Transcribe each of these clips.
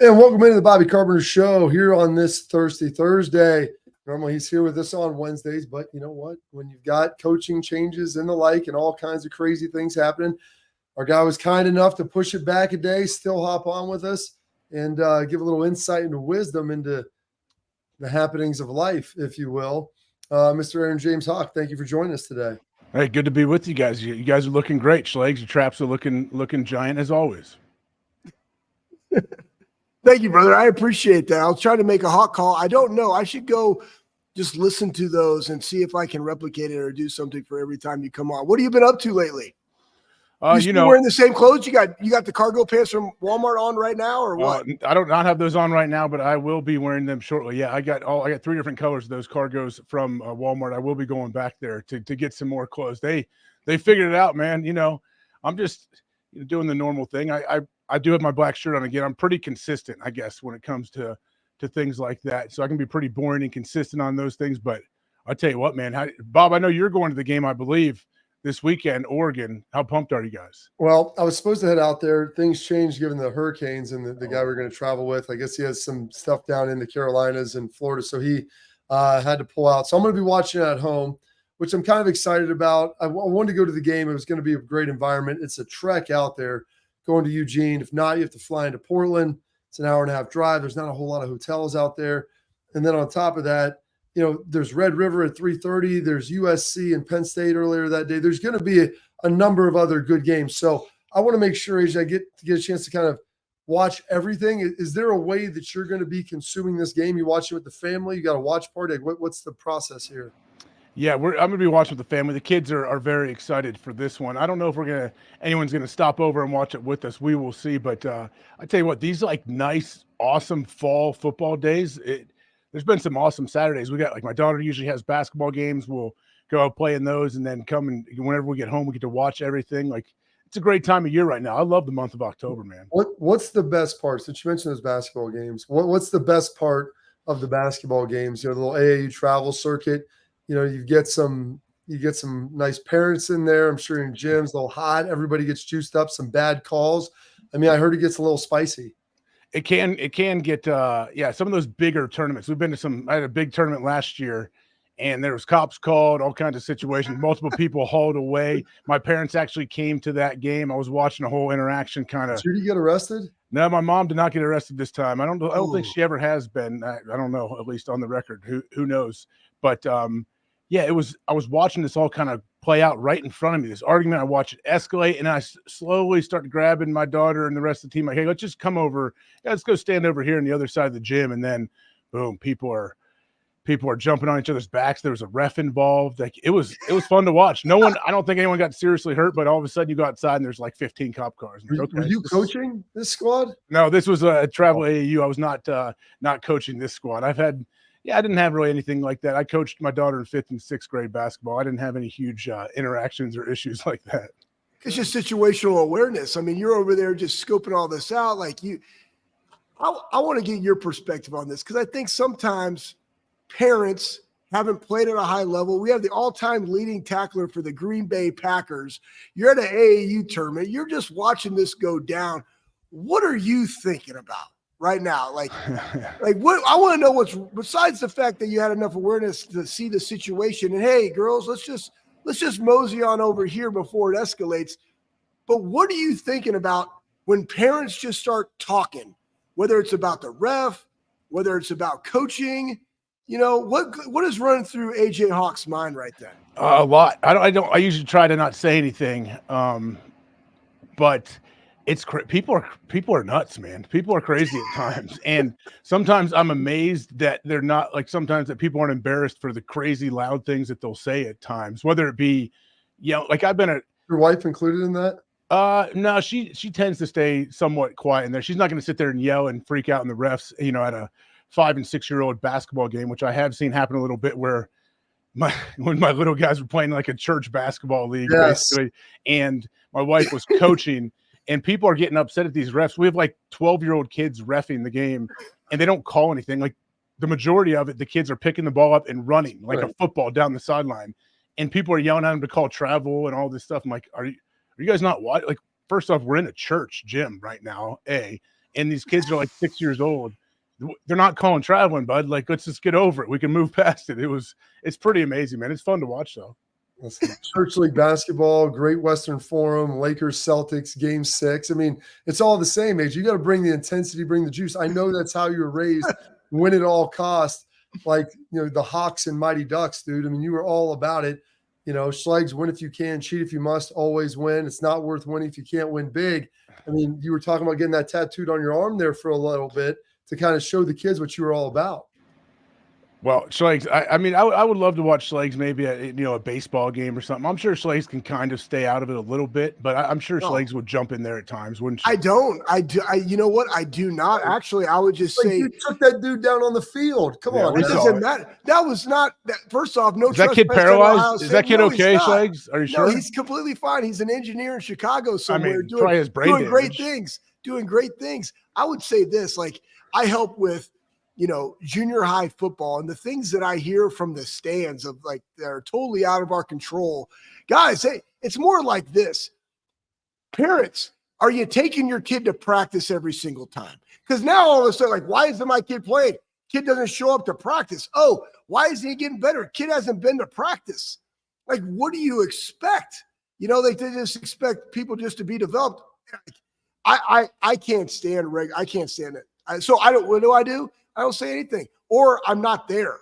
And welcome into the Bobby Carpenter Show here on this Thursday. Normally he's here with us on Wednesdays, but you know what? When you've got coaching changes and the like and all kinds of crazy things happening, our guy was kind enough to push it back a day, still hop on with us and give a little insight and wisdom into the happenings of life, if you will. Mr. Aaron James Hawk, thank you for joining us today. Hey, good to be with you guys. You guys are looking great, Schlegs. Your traps are looking giant as always. Thank you, brother. I appreciate that. I'll try to make a hot call. I don't know. I should go just listen to those and see if I can replicate it or do something for every time you come on. What have you been up to lately? You wearing the same clothes? You got the cargo pants from Walmart on right now, or what? I don't not have those on right now, but I will be wearing them shortly. Yeah, I got 3 different colors of those cargos from Walmart. I will be going back there to get some more clothes. They figured it out, man. I'm just doing the normal thing. I do have my black shirt on again. I'm pretty consistent, I guess, when it comes to things like that. So I can be pretty boring and consistent on those things. But I'll tell you what, man, Bob, I know you're going to the game, I believe, this weekend, Oregon. How pumped are you guys? Well, I was supposed to head out there. Things changed given the hurricanes and the guy we're going to travel with. I guess he has some stuff down in the Carolinas and Florida, so he had to pull out. So I'm going to be watching it at home, which I'm kind of excited about. I wanted to go to the game. It was going to be a great environment. It's a trek out there going to Eugene. If not, you have to fly into Portland. It's an hour-and-a-half drive. There's not a whole lot of hotels out there. And then on top of that, there's Red River at 3:30. There's USC and Penn State earlier that day. There's going to be a number of other good games. So I want to make sure, AJ, I get a chance to kind of watch everything. Is there a way that you're going to be consuming this game? You watch it with the family? You got a watch party? What's the process here? Yeah, I'm going to be watching with the family. The kids are very excited for this one. I don't know if anyone's going to stop over and watch it with us. We will see. But I tell you what, these nice, awesome fall football days, there's been some awesome Saturdays. We got my daughter usually has basketball games. We'll go out play in those and then come and whenever we get home, we get to watch everything. It's a great time of year right now. I love the month of October, man. What's the best part? Since you mentioned those basketball games, what's the best part of the basketball games? The little AAU travel circuit. You get some nice parents in there. I'm sure in gyms, a little hot. Everybody gets juiced up. Some bad calls. I mean, I heard it gets a little spicy. It can get some of those bigger tournaments. We've been to I had a big tournament last year, and there was cops called, all kinds of situations. Multiple people hauled away. My parents actually came to that game. I was watching a whole interaction kind of. Did you get arrested? No, my mom did not get arrested this time. I don't think she ever has been. I don't know, at least on the record. Who knows? But yeah, I was watching this all kind of play out right in front of me, this argument. I watched it escalate, and I slowly started grabbing my daughter and the rest of the team. Like, hey, let's just come over. Yeah, let's go stand over here on the other side of the gym. And then, boom, people are jumping on each other's backs. There was a ref involved. It was fun to watch. I don't think anyone got seriously hurt, but all of a sudden you go outside and there's 15 cop cars. Were you coaching this squad? No, this was a travel AAU. I was not coaching this squad. I didn't have really anything like that. I coached my daughter in 5th and 6th grade basketball. I didn't have any huge interactions or issues like that. It's just situational awareness. I mean, you're over there just scoping all this out. I want to get your perspective on this because I think sometimes parents haven't played at a high level. We have the all-time leading tackler for the Green Bay Packers. You're at an AAU tournament. You're just watching this go down. What are you thinking about right now? What I want to know what's besides the fact that you had enough awareness to see the situation and hey, girls, let's just mosey on over here before it escalates. But what are you thinking about when parents just start talking, whether it's about the ref, whether it's about coaching? What is running through AJ Hawk's mind right then? A lot. I usually try to not say anything. But it's people are nuts, man. People are crazy at times. And sometimes I'm amazed that they're not sometimes that people aren't embarrassed for the crazy loud things that they'll say at times, whether it be, I've been your wife included in that? No, she tends to stay somewhat quiet in there. She's not going to sit there and yell and freak out in the refs, at a 5- and 6-year-old basketball game, which I have seen happen a little bit where when my little guys were playing a church basketball league, basically, and my wife was coaching and people are getting upset at these refs. We have 12-year-old kids reffing the game and they don't call anything. The majority of it, the kids are picking the ball up and running a football down the sideline and people are yelling at them to call travel and all this stuff. I'm like, are you guys not what? First off, we're in a church gym right now, A. and these kids are like 6 years old. They're not calling traveling, bud. Like, let's just get over it. We can move past it. It's pretty amazing, man. It's fun to watch, though. Listen, Church League basketball, Great Western Forum, Lakers, Celtics, Game 6. I mean, it's all the same age. You got to bring the intensity, bring the juice. I know that's how you were raised, win at all costs, like, the Hawks and Mighty Ducks, dude. I mean, you were all about it. Schlegs, win if you can, cheat if you must, always win. It's not worth winning if you can't win big. I mean, you were talking about getting that tattooed on your arm there for a little bit to kind of show the kids what you were all about. Well, Schlegs, I would love to watch Schlegs maybe at a baseball game or something. I'm sure Schlegs can kind of stay out of it a little bit, but I'm sure Schlegs would jump in there at times, wouldn't you? I don't. You know what? I do not. Actually, I would just say you took that dude down on the field. Come on. It doesn't matter. That was not – first off, no. Is that kid paralyzed? Is that kid okay, Schlegs? Are you sure? No, he's completely fine. He's an engineer in Chicago somewhere doing great things. Doing great things. I would say this, like, I help with – junior high football, and the things that I hear from the stands of like they're totally out of our control. Guys, hey, it's more like this. Parents, are you taking your kid to practice every single time? Because now all of a sudden, like, why isn't my kid playing? Kid doesn't show up to practice. Oh, why isn't he getting better? Kid hasn't been to practice. Like, what do you expect? They just expect people just to be developed. I can't stand I can't stand it. What do? I don't say anything, or I'm not there.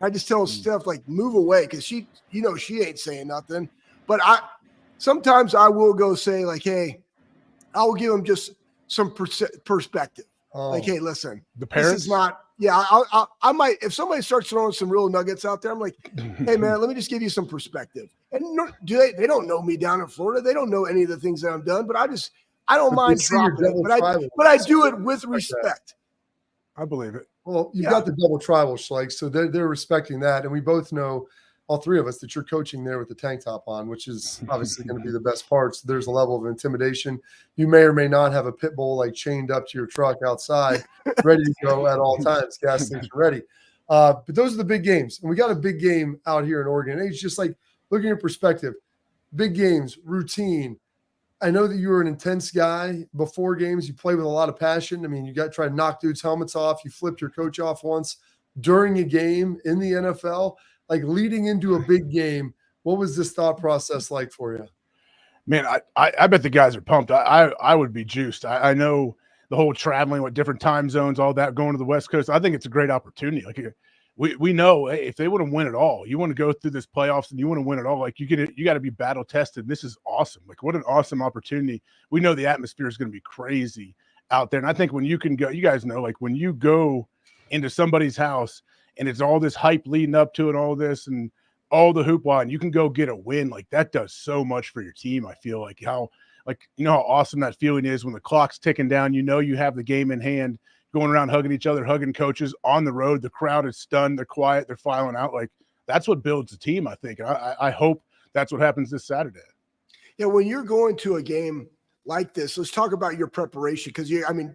I just tell Steph, like, move away, because she ain't saying nothing. But sometimes I will go say, like, hey, I will give them just some perspective. Like, hey, listen, the parents, this is not. Yeah, I might, if somebody starts throwing some real nuggets out there, I'm like, hey man, let me just give you some perspective. And they don't know me down in Florida. They don't know any of the things that I've done, but I don't mind dropping it. But I do it with respect. I believe it. Well, you've got the double tribal, Schlegs, so they're respecting that. And we both know, all three of us, that you're coaching there with the tank top on, which is obviously going to be the best part. So there's a level of intimidation. You may or may not have a pit bull like chained up to your truck outside, ready to go at all times. Gas station ready. But those are the big games. And we got a big game out here in Oregon. It's just like, look at your perspective. Big games, routine. I know that you were an intense guy before games. You play with a lot of passion. I mean, you got to try to knock dudes' helmets off. You flipped your coach off once during a game in the NFL. Like, leading into a big game, what was this thought process like for you? Man, I bet the guys are pumped. I would be juiced. I know the whole traveling with different time zones, all that, going to the West Coast. I think it's a great opportunity. Like, we know, hey, if they want to win it all, you want to go through this playoffs and you want to win it all, like, you got to be battle tested. This is awesome. Like, what an awesome opportunity. We know the atmosphere is going to be crazy out there. And I think when you can go, you guys know, like, when you go into somebody's house and it's all this hype leading up to it, all this and all the hoopla, and you can go get a win, like, that does so much for your team. I feel like how awesome that feeling is when the clock's ticking down, you have the game in hand, going around hugging each other, hugging coaches on the road. The crowd is stunned. They're quiet. They're filing out. Like, that's what builds a team, I think. I hope that's what happens this Saturday. Yeah, when you're going to a game like this, let's talk about your preparation, because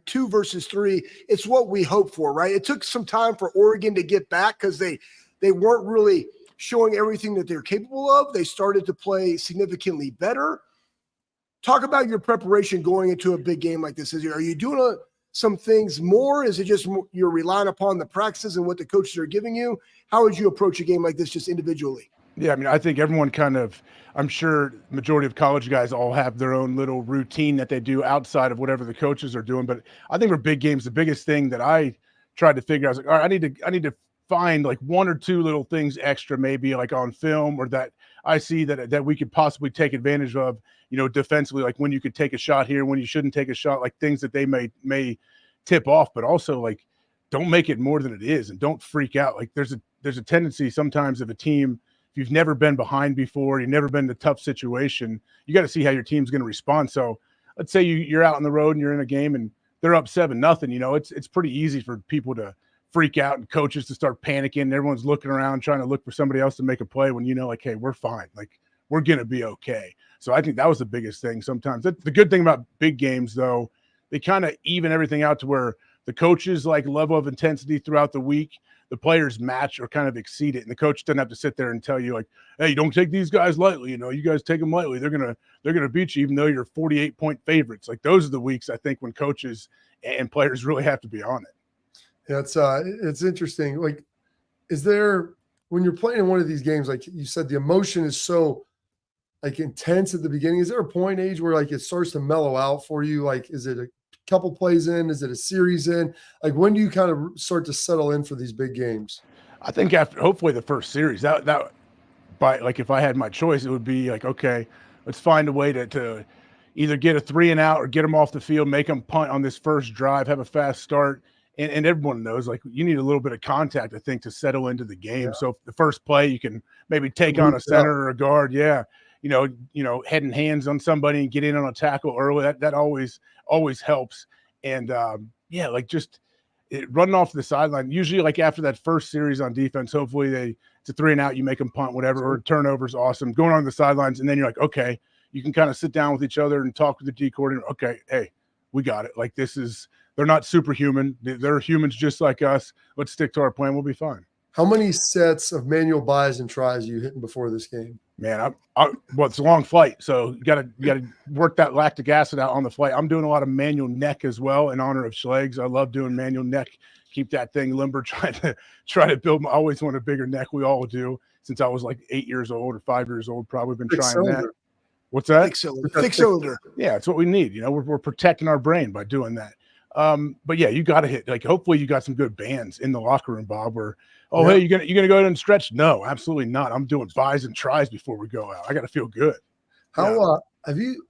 2 versus 3, it's what we hope for, right? It took some time for Oregon to get back because they weren't really showing everything that they're capable of. They started to play significantly better. Talk about your preparation going into a big game like this. Are you doing some things more? Is it just you're relying upon the practices and what the coaches are giving you? How would you approach a game like this just individually? Yeah, I think everyone I'm sure majority of college guys all have their own little routine that they do outside of whatever the coaches are doing. But I think for big games, the biggest thing that I tried to figure out, I was like, all right, I need to find like 1 or 2 little things extra, maybe like on film, or that I see that we could possibly take advantage of, defensively, like when you could take a shot here, when you shouldn't take a shot, like things that they may tip off, but also, like, don't make it more than it is and don't freak out. Like, there's a tendency sometimes of a team, if you've never been behind before, you've never been in a tough situation, you got to see how your team's going to respond. So let's say you're out on the road and you're in a game and they're up 7-0, it's pretty easy for people to freak out and coaches to start panicking. And everyone's looking around trying to look for somebody else to make a play when like, hey, we're fine. Like, we're going to be okay. So I think that was the biggest thing sometimes. The good thing about big games, though, they kind of even everything out to where the coaches, like, level of intensity throughout the week, the players match or kind of exceed it. And the coach doesn't have to sit there and tell you like, hey, don't take these guys lightly. You guys take them lightly. They're going to beat you, even though you're 48-point favorites. Like those are the weeks, I think, when coaches and players really have to be on it. Yeah, it's interesting. Like, is there, when you're playing in one of these games, like you said, the emotion is so like intense at the beginning. Is there a point age where like it starts to mellow out for you? Like, is it a couple plays in? Is it a series in? Like, when do you kind of start to settle in for these big games? I think after hopefully the first series, that by like if I had my choice, it would be like, okay, let's find a way to either get a 3-and-out or get them off the field, make them punt on this first drive, have a fast start. And everyone knows, like, you need a little bit of contact, I think, to settle into the game. Yeah. So the first play, you can maybe take on a center or a guard. Yeah. Head and hands on somebody and get in on a tackle early. That always helps. And like just running off the sideline. Usually, like after that first series on defense, hopefully it's a 3-and-out. You make them punt, whatever, or turnover is awesome. Going on the sidelines, and then you're like, okay, you can kind of sit down with each other and talk with the D coordinator. Okay, hey, we got it. Like they're not superhuman. They're humans just like us. Let's stick to our plan. We'll be fine. How many sets of manual buys and tries are you hitting before this game? Man, it's a long flight, so you gotta work that lactic acid out on the flight. I'm doing a lot of manual neck as well in honor of Schlegs. I love doing manual neck. Keep that thing limber. Try to build. I always want a bigger neck. We all do since I was like 8 years old or 5 years old. Probably been trying that. What's that? Thick cylinder. Yeah, it's what we need. We're protecting our brain by doing that. But yeah, you got to hit, like, hopefully you got some good bands in the locker room, Bob, where, hey, you're going to go ahead and stretch. No, absolutely not. I'm doing buys and tries before we go out. I got to feel good. How, have you,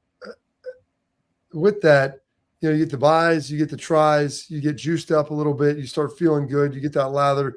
with that, you get the buys, you get the tries, you get juiced up a little bit, you start feeling good, you get that lather,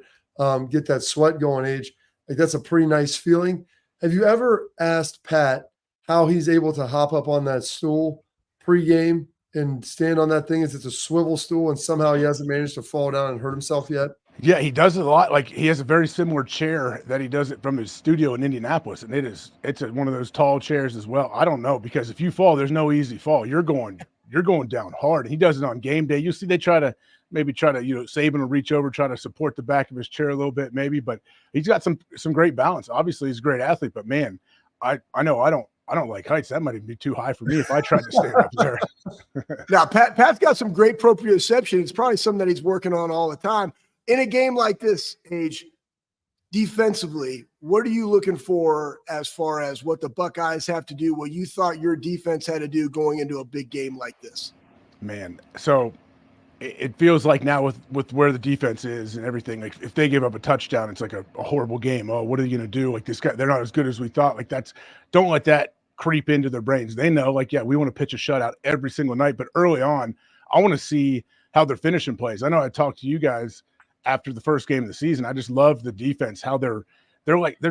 get that sweat going, Age. Like, that's a pretty nice feeling. Have you ever asked Pat how he's able to hop up on that stool pregame and stand on that thing as it's a swivel stool, and somehow he hasn't managed to fall down and hurt himself yet? Yeah, he does it a lot. Like, he has a very similar chair that he does it from his studio in Indianapolis, and it's one of those tall chairs as well. I don't know, because if you fall, there's no easy fall. You're going down hard. He does it on game day. You see, they try to Saban will reach over, try to support the back of his chair a little bit, maybe, but he's got some great balance. Obviously, he's a great athlete, but man, I know I don't like heights. That might even be too high for me if I tried to stand up there. Now, Pat's got some great proprioception. It's probably something that he's working on all the time. In a game like this, Age, defensively, what are you looking for as far as what the Buckeyes have to do, what you thought your defense had to do going into a big game like this? Man, so it feels like now with where the defense is and everything, like if they give up a touchdown, it's like a horrible game. Oh, what are you going to do? Like, this guy, they're not as good as we thought. Like, don't let that creep into their brains. They know, like, yeah, we want to pitch a shutout every single night, but early on, I want to see how they're finishing plays. I know I talked to you guys after the first game of the season. I just love the defense, how they're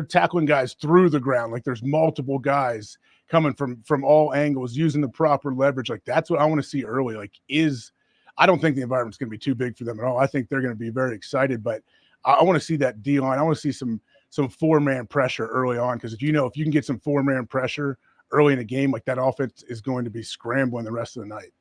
tackling guys through the ground. Like, there's multiple guys coming from all angles, using the proper leverage. Like, that's what I want to see early. Like, I don't think the environment's going to be too big for them at all. I think they're going to be very excited, but I want to see that D-line. I want to see some four-man pressure early on, because if you can get some four-man pressure early in a game, like, that offense is going to be scrambling the rest of the night.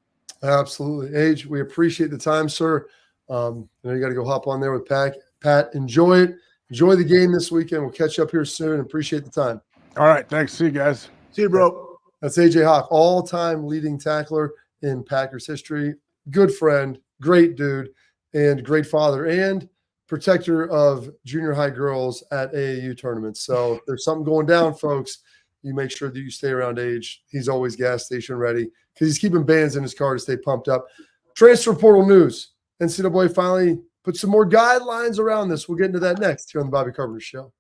Absolutely. Age, we appreciate the time, sir. I know you got to go hop on there with Pat. Enjoy it. Enjoy the game this weekend. We'll catch you up here soon. Appreciate the time. All right. Thanks. See you guys. See you, bro. That's A.J. Hawk, all-time leading tackler in Packers history. Good friend, great dude, and great father, and protector of junior high girls at AAU tournaments. So if there's something going down, folks, you make sure that you stay around Age. He's always gas station ready because he's keeping bands in his car to stay pumped up. Transfer portal news. NCAA finally put some more guidelines around this. We'll get into that next here on the Bobby Carpenter Show.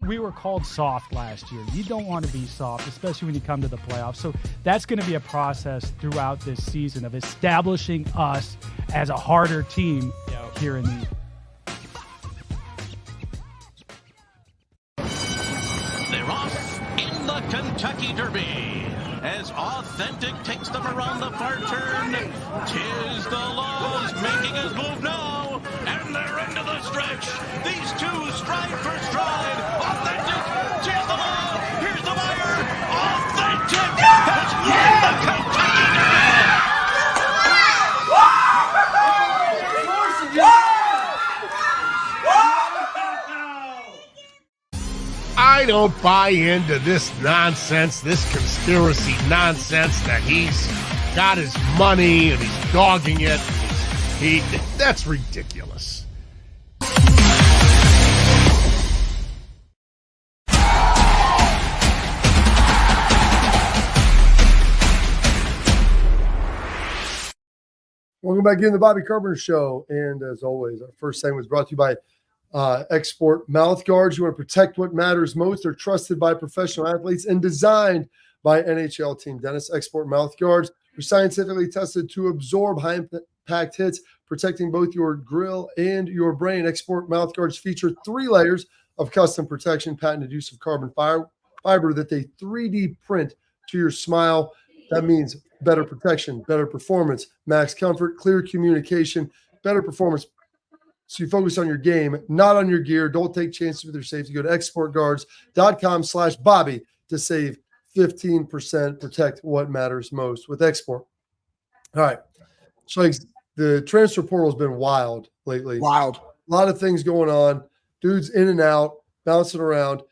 We were called soft last year. You don't want to be soft, especially when you come to the playoffs. So that's going to be a process throughout this season of establishing us as a harder team here in the They're off in the Kentucky Derby as Authentic takes them around the far turn. Tis the Laws making his move now, and they're into the stretch. These two stride for stride. Authentic, tis the Law. Here's the wire. Authentic. Tipped has won the Kentucky I don't buy into this nonsense, this conspiracy nonsense that he's got his money and he's dogging it. That's ridiculous. Welcome back in the Bobby Carpenter Show. And as always, our first segment was brought to you by Export Mouth Guards. You want to protect what matters most. They're trusted by professional athletes and designed by NHL team dentists. Export Mouth Guards are scientifically tested to absorb high-impact hits, protecting both your grill and your brain. Export Mouth Guards feature 3 layers of custom protection, patented use of carbon fiber that they 3D print to your smile. That means better protection, better performance, max comfort, clear communication, better performance. So you focus on your game, not on your gear. Don't take chances with your safety. Go to exportguards.com/Bobby to save 15%. Protect what matters most with Export. All right. So the transfer portal has been wild lately. Wild. A lot of things going on. Dudes in and out, bouncing around.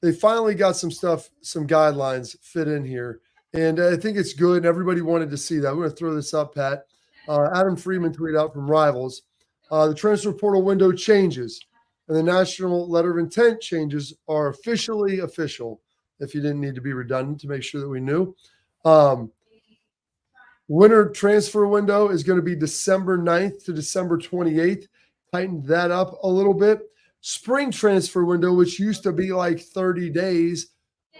They finally got some stuff, some guidelines fit in here. And I think it's good. And everybody wanted to see that. We're going to throw this up, Pat. Adam Freeman tweeted out from Rivals. The transfer portal window changes, and the national letter of intent changes are officially official, if you didn't need to be redundant to make sure that we knew. Winter transfer window is going to be December 9th to December 28th. Tightened that up a little bit. Spring transfer window, which used to be like 30 days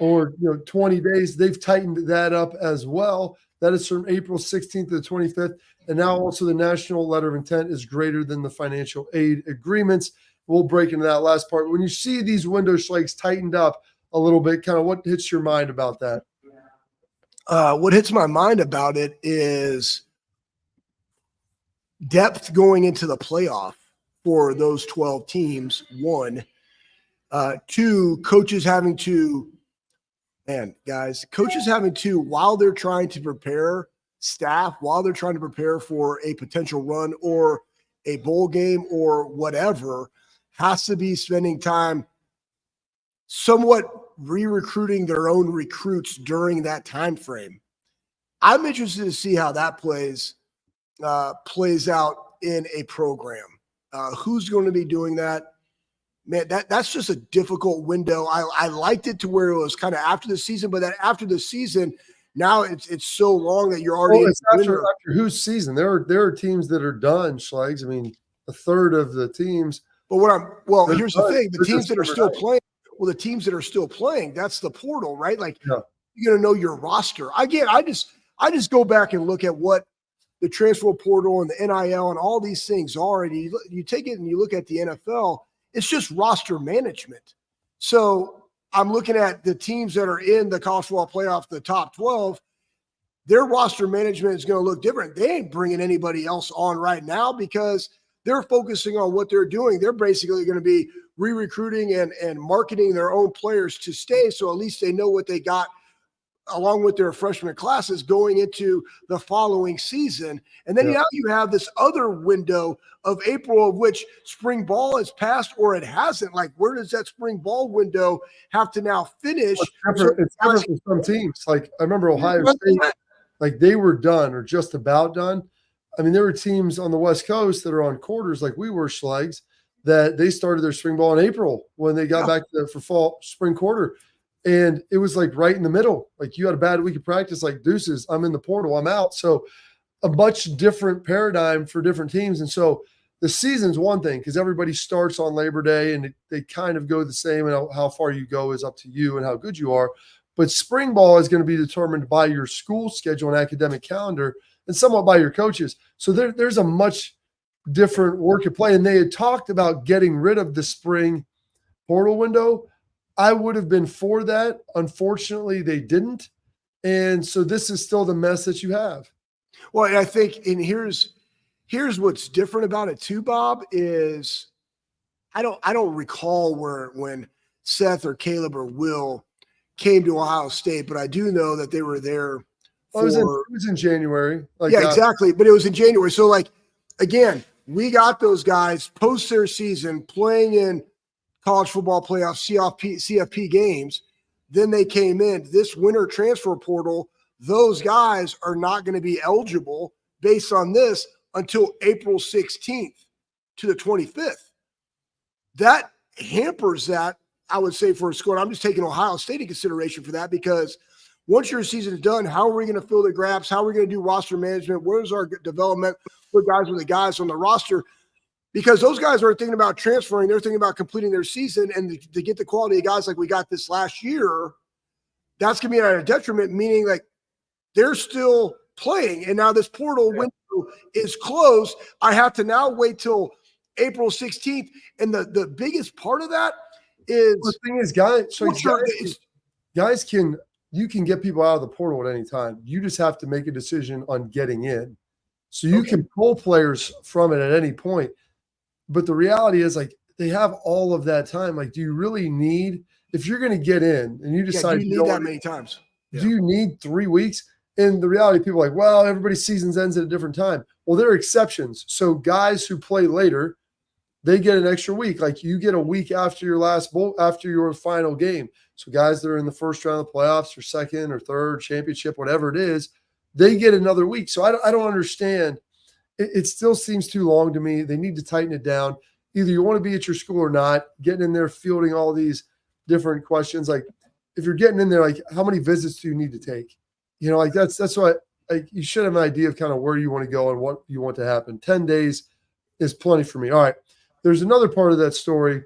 or 20 days, they've tightened that up as well. That is from April 16th to the 25th. And now also the national letter of intent is greater than the financial aid agreements. We'll break into that last part. When you see these window Schlegs tightened up a little bit, kind of what hits your mind about that? What hits my mind about it is depth going into the playoff for those 12 teams, 1. 2, coaches having to, while they're trying to prepare staff, while they're trying to prepare for a potential run or a bowl game or whatever, has to be spending time somewhat re-recruiting their own recruits during that time frame. I'm interested to see how that plays out in a program. Who's going to be doing that? Man, that's just a difficult window. I liked it to where it was kind of after the season, but then after the season, now it's so long that you're already after whose season? There are teams that are done, Schlegs. I mean, a third of the teams. But here's the thing: the teams that are still playing. Well, the teams that are still playing, that's the portal, right? Like you're gonna know your roster. Again, I just go back and look at what the transfer portal and the NIL and all these things are, and you take it and you look at the NFL. It's just roster management. So I'm looking at the teams that are in the college football playoff, the top 12, their roster management is going to look different. They ain't bringing anybody else on right now because they're focusing on what they're doing. They're basically going to be re-recruiting and marketing their own players to stay. So at least they know what they got along with their freshman classes going into the following season. And then now you have this other window of April of which spring ball has passed or it hasn't. Like, where does that spring ball window have to now finish? It's different for some teams. Like, I remember Ohio State, like they were done or just about done. I mean, there were teams on the West Coast that are on quarters like we were, Schlegs, that they started their spring ball in April when they got back for fall spring quarter. And it was like right in the middle. Like you had a bad week of practice, like deuces, I'm in the portal, I'm out. So a much different paradigm for different teams. And so the season's one thing because everybody starts on Labor Day and they kind of go the same, and how far you go is up to you and how good you are. But spring ball is going to be determined by your school schedule and academic calendar and somewhat by your coaches. So there's a much different work at play. And they had talked about getting rid of the spring portal window. I would have been for that. Unfortunately, they didn't. And so this is still the mess that you have. Well, and I think, and here's what's different about it too, Bob, is I don't recall when Seth or Caleb or Will came to Ohio State, but I do know that they were there It was in January. Exactly. But it was in January. So, again, we got those guys post their season playing in college football playoff CFP games. Then they came in this winter transfer portal. Those guys are not going to be eligible based on this until April 16th to the 25th. That hampers that, I would say, for a score. I'm just taking Ohio State in consideration for that, because once your season is done, how are we going to fill the gaps? How are we going to do roster management? Where's our development? What guys are the guys on the roster? Because those guys aren't thinking about transferring. They're thinking about completing their season, and to get the quality of guys like we got this last year, that's going to be at a detriment, meaning they're still playing. And now this portal window is closed. I have to now wait till April 16th. And the biggest part of that is the thing is, you can get people out of the portal at any time. You just have to make a decision on getting in. So you can pull players from it at any point. But the reality is, they have all of that time. Do you really need, if you're going to get in and you decide do you need that many times? Do you need 3 weeks? And the reality, people are like, well, everybody's seasons ends at a different time. Well, there are exceptions. So guys who play later, they get an extra week. You get a week after your final game. So guys that are in the first round of the playoffs or second or third championship, whatever it is, they get another week. So I don't understand. It still seems too long to me. They need to tighten it down. Either you want to be at your school or not, getting in there, fielding all these different questions. If you're getting in there, how many visits do you need to take? That's why you should have an idea of kind of where you want to go and what you want to happen. 10 days is plenty for me. All right. There's another part of that story.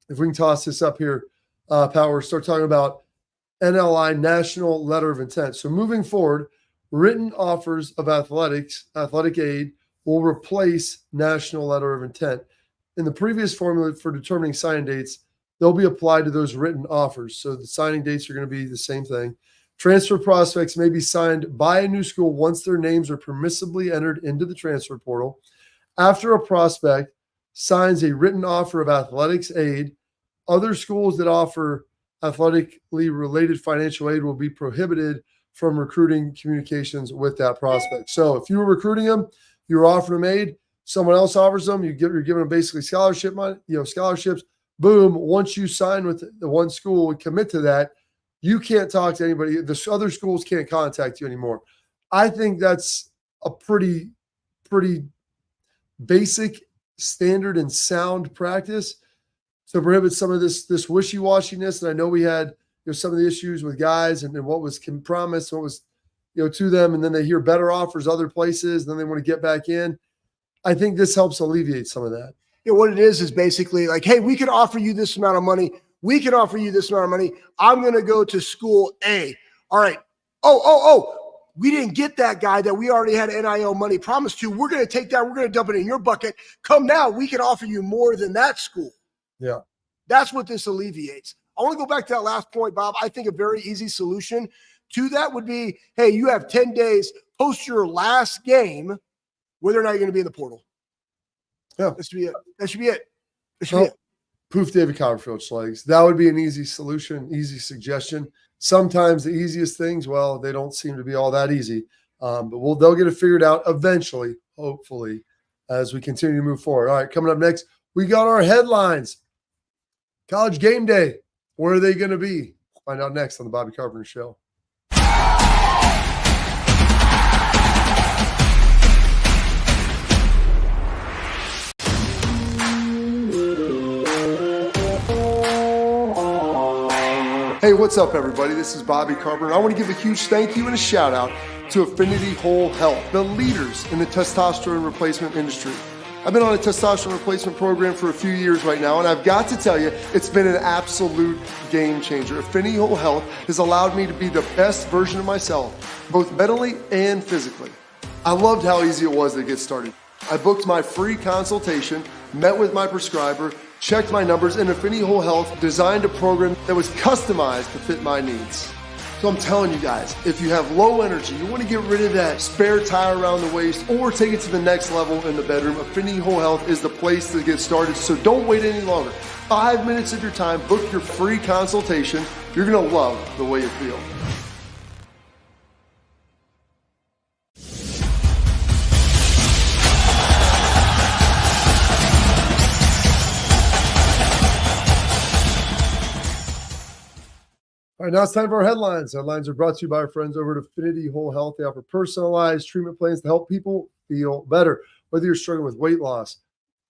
If we can toss this up here, Power, start talking about NLI, National Letter of Intent. So moving forward, written offers of athletic aid will replace National Letter of Intent. In the previous formula for determining signing dates, they'll be applied to those written offers. So the signing dates are going to be the same thing. Transfer prospects may be signed by a new school once their names are permissibly entered into the transfer portal. After a prospect signs a written offer of athletics aid, other schools that offer athletically related financial aid will be prohibited from recruiting communications with that prospect. So if you were recruiting them, you were offering them aid, someone else offers them, you're giving them basically scholarship money, scholarships. Boom. Once you sign with the one school and commit to that, you can't talk to anybody. The other schools can't contact you anymore. I think that's a pretty basic, standard, and sound practice to prohibit some of this wishy-washiness. And I know we had some of the issues with guys and what was promised, what was to them, and then they hear better offers other places, and then they want to get back in. I think this helps alleviate some of that. What it is basically hey, we can offer you this amount of money. We can offer you this amount of money. I'm going to go to school A. All right. Oh, we didn't get that guy that we already had NIL money promised to. We're going to take that. We're going to dump it in your bucket. Come now. We can offer you more than that school. Yeah. That's what this alleviates. I want to go back to that last point, Bob. I think a very easy solution to that would be, hey, you have 10 days post your last game, whether or not you're going to be in the portal. Yeah. That should be it. That should be it. Poof, David Copperfield, Schlegs. That would be an easy solution, easy suggestion. Sometimes the easiest things, well, they don't seem to be all that easy. But they'll get it figured out eventually, hopefully, as we continue to move forward. All right, coming up next, we got our headlines. College game day. Where are they going to be? Find out next on the Bobby Carpenter Show. Hey, what's up, everybody? This is Bobby Carpenter. I want to give a huge thank you and a shout out to Affinity Whole Health, the leaders in the testosterone replacement industry. I've been on a testosterone replacement program for a few years right now, and I've got to tell you, it's been an absolute game changer. Affinity Whole Health has allowed me to be the best version of myself, both mentally and physically. I loved how easy it was to get started. I booked my free consultation, met with my prescriber, checked my numbers, and Affinity Whole Health designed a program that was customized to fit my needs. So I'm telling you guys, if you have low energy, you want to get rid of that spare tire around the waist or take it to the next level in the bedroom, Affinity Whole Health is the place to get started. So don't wait any longer. 5 minutes of your time, book your free consultation You're going to love the way you feel. All right, now it's time for our headlines. Headlines are brought to you by our friends over at Affinity Whole Health. They offer personalized treatment plans to help people feel better. Whether you're struggling with weight loss,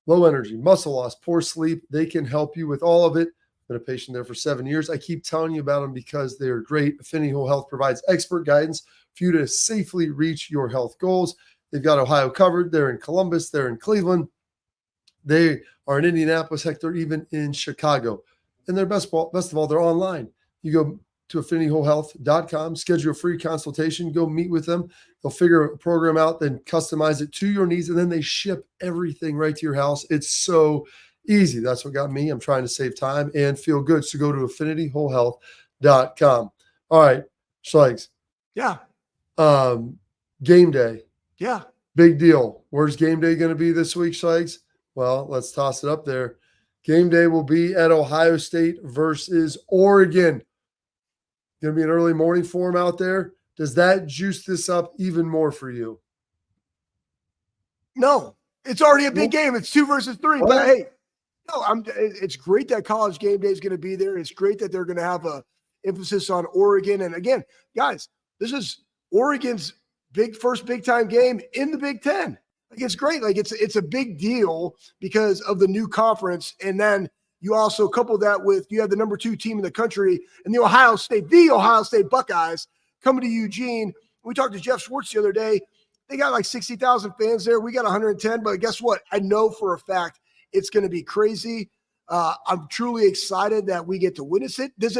low energy, muscle loss, poor sleep, they can help you with all of it. Been a patient there for 7 years. I keep telling you about them because they are great. Affinity Whole Health provides expert guidance for you to safely reach your health goals. They've got Ohio covered. They're in Columbus. They're in Cleveland. They are in Indianapolis. Heck, they're even in Chicago. And they're best of all, they're online. You go to affinityWholeHealth.com, schedule a free consultation, go meet with them. They'll figure a program out, then customize it to your needs, and then they ship everything right to your house. It's so easy. That's what got me. I'm trying to save time and feel good. So go to affinityWholeHealth.com. All right, Schlegs. Yeah. Game day. Yeah. Big deal. Where's game day going to be this week, Schlegs? Well, let's toss it up there. Game day will be at Ohio State versus Oregon. Going to be an early morning for him out there. Does that juice this up even more for you? No, it's already a big game. It's 2 versus 3. But hey, no, it's great that College game day is going to be there. It's great that they're going to have a emphasis on Oregon. And again, guys, this is Oregon's first big time game in the Big Ten. Like, it's great. Like, it's a big deal because of the new conference. And then you also couple that with, you have the number 2 team in the country and the Ohio State Buckeyes coming to Eugene. We talked to Jeff Schwartz the other day. They got like 60,000 fans there. We got 110, but guess what? I know for a fact it's going to be crazy. I'm truly excited that we get to witness it. Is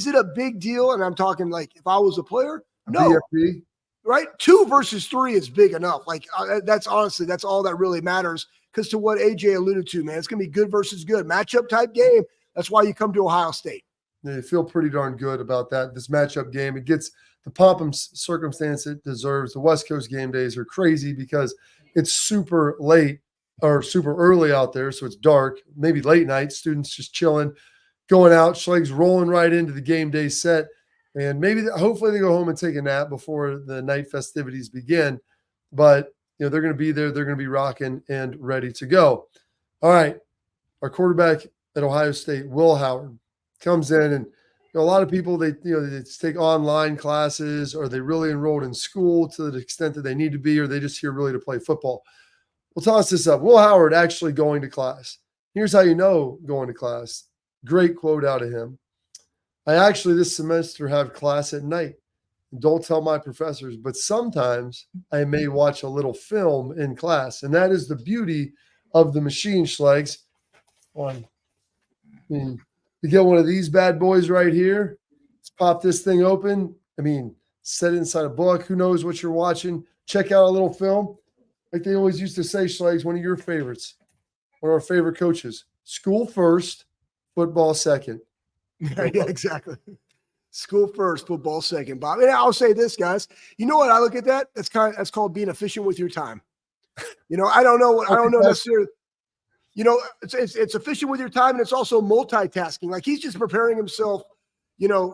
it a big deal? And I'm talking like if I was a player, no. BFB? Right? 2 versus 3 is big enough. Like that's all that really matters. Because to what AJ alluded to, man, it's going to be good versus good. Matchup type game. That's why you come to Ohio State. Yeah, you feel pretty darn good about that. This matchup game, it gets the pomp and circumstance it deserves. The West Coast game days are crazy because it's super late or super early out there, so it's dark, maybe late night, students just chilling, going out, Schlegs rolling right into the game day set, and hopefully they go home and take a nap before the night festivities begin. But they're going to be there. They're going to be rocking and ready to go. All right. Our quarterback at Ohio State, Will Howard, comes in, and a lot of people, they take online classes, or they really enrolled in school to the extent that they need to be, or they just here really to play football. We'll toss this up. Will Howard actually going to class. Here's how you know going to class. Great quote out of him. I actually this semester have class at night. Don't tell my professors, but sometimes I may watch a little film in class. And that is the beauty of the machine, Schlegs. You get one of these bad boys right here. Let's pop this thing open. Set it inside a book. Who knows what you're watching? Check out a little film. Like they always used to say, Schlegs, one of your favorites, one of our favorite coaches. School first, football second. Yeah, exactly. School first, football second, Bob. And I'll say this, guys. You know what? I look at that. That's called being efficient with your time. I don't know necessarily. It's efficient with your time, and it's also multitasking. Like he's just preparing himself,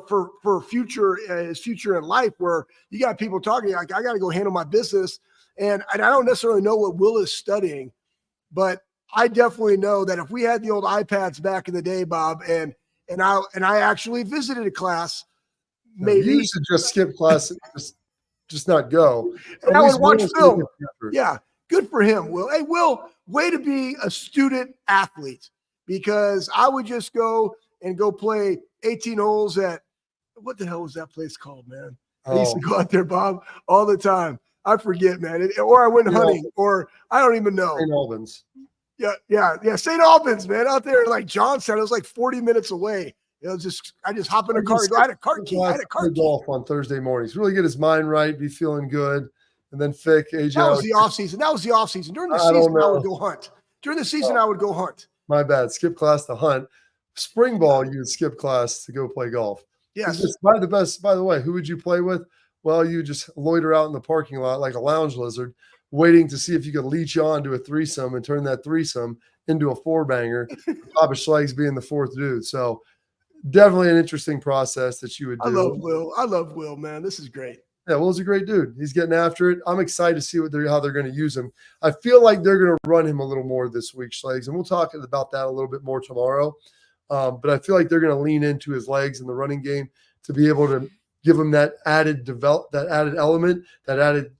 for his future in life. Where you got people talking like, I got to go handle my business, and I don't necessarily know what Will is studying, but I definitely know that if we had the old iPads back in the day, Bob, and I actually visited a class. Maybe you should just skip class, just not go. And I would watch film. Yeah, good for him, Will. Hey, Will, way to be a student athlete, because I would just go play 18 holes at what the hell was that place called, man? I used to go out there, Bob, all the time. I forget, man. Or I went hunting, or I don't even know. St. Albans. Yeah. St. Albans, man, out there like Johnstown. It was like 40 minutes away. I just hop in a car. I had a cart key. Golf on Thursday mornings. Really get his mind right, be feeling good. And then Fick, AJ. That was the off season. During the season, I would go hunt. During the season, I would go hunt. My bad. Skip class to hunt. Spring ball, you would skip class to go play golf. Yes. By the way, who would you play with? Well, you just loiter out in the parking lot like a lounge lizard, waiting to see if you could leech on to a threesome and turn that threesome into a 4-banger. Papa Schlegs being the 4th dude. So definitely an interesting process that you would do. I love Will. I love Will, man. This is great. Yeah, Will's a great dude. He's getting after it. I'm excited to see how they're going to use him. I feel like they're going to run him a little more this week, Schlegs, and we'll talk about that a little bit more tomorrow. But I feel like they're going to lean into his legs in the running game to be able to give him that added element, that added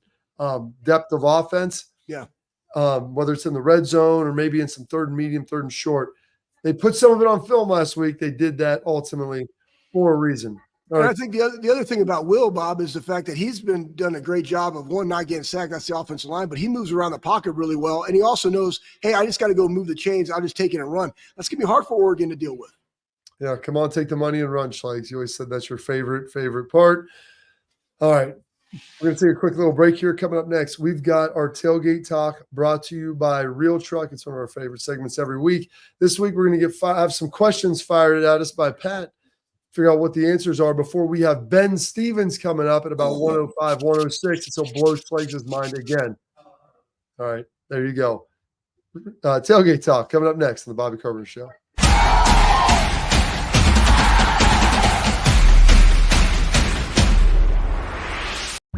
depth of offense. Yeah. Whether it's in the red zone or maybe in some third and medium, third and short. They put some of it on film last week. They did that ultimately for a reason. And I think the other thing about Will, Bob, is the fact that he's done a great job of, one, not getting sacked. That's the offensive line, but he moves around the pocket really well. And he also knows, hey, I just got to go move the chains. I'll just take it and run. That's going to be hard for Oregon to deal with. Yeah, come on, take the money and run, Schlegs. You always said that's your favorite part. All right. We're going to take a quick little break here. Coming up next, we've got our tailgate talk brought to you by Real Truck. It's one of our favorite segments every week. This week, we're going to have some questions fired at us by Pat. Figure out what the answers are before we have Ben Stevens coming up at about 105, 106. It's will blow Schlegs' mind again. All right, there you go. Tailgate talk coming up next on the Bobby Carpenter Show.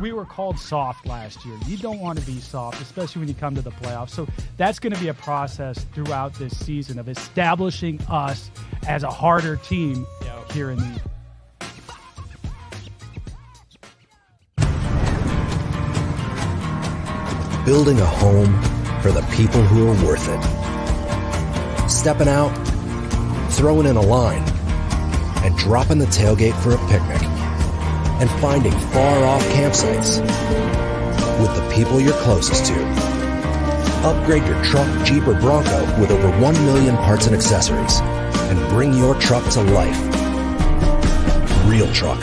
We were called soft last year. You don't want to be soft, especially when you come to the playoffs. So that's going to be a process throughout this season of establishing us as a harder team here in the Building a home for the people who are worth it. Stepping out, throwing in a line, and dropping the tailgate for a picnic. And finding far-off campsites with the people you're closest to. Upgrade your truck, Jeep, or Bronco with over 1 million parts and accessories. And bring your truck to life. Real Truck.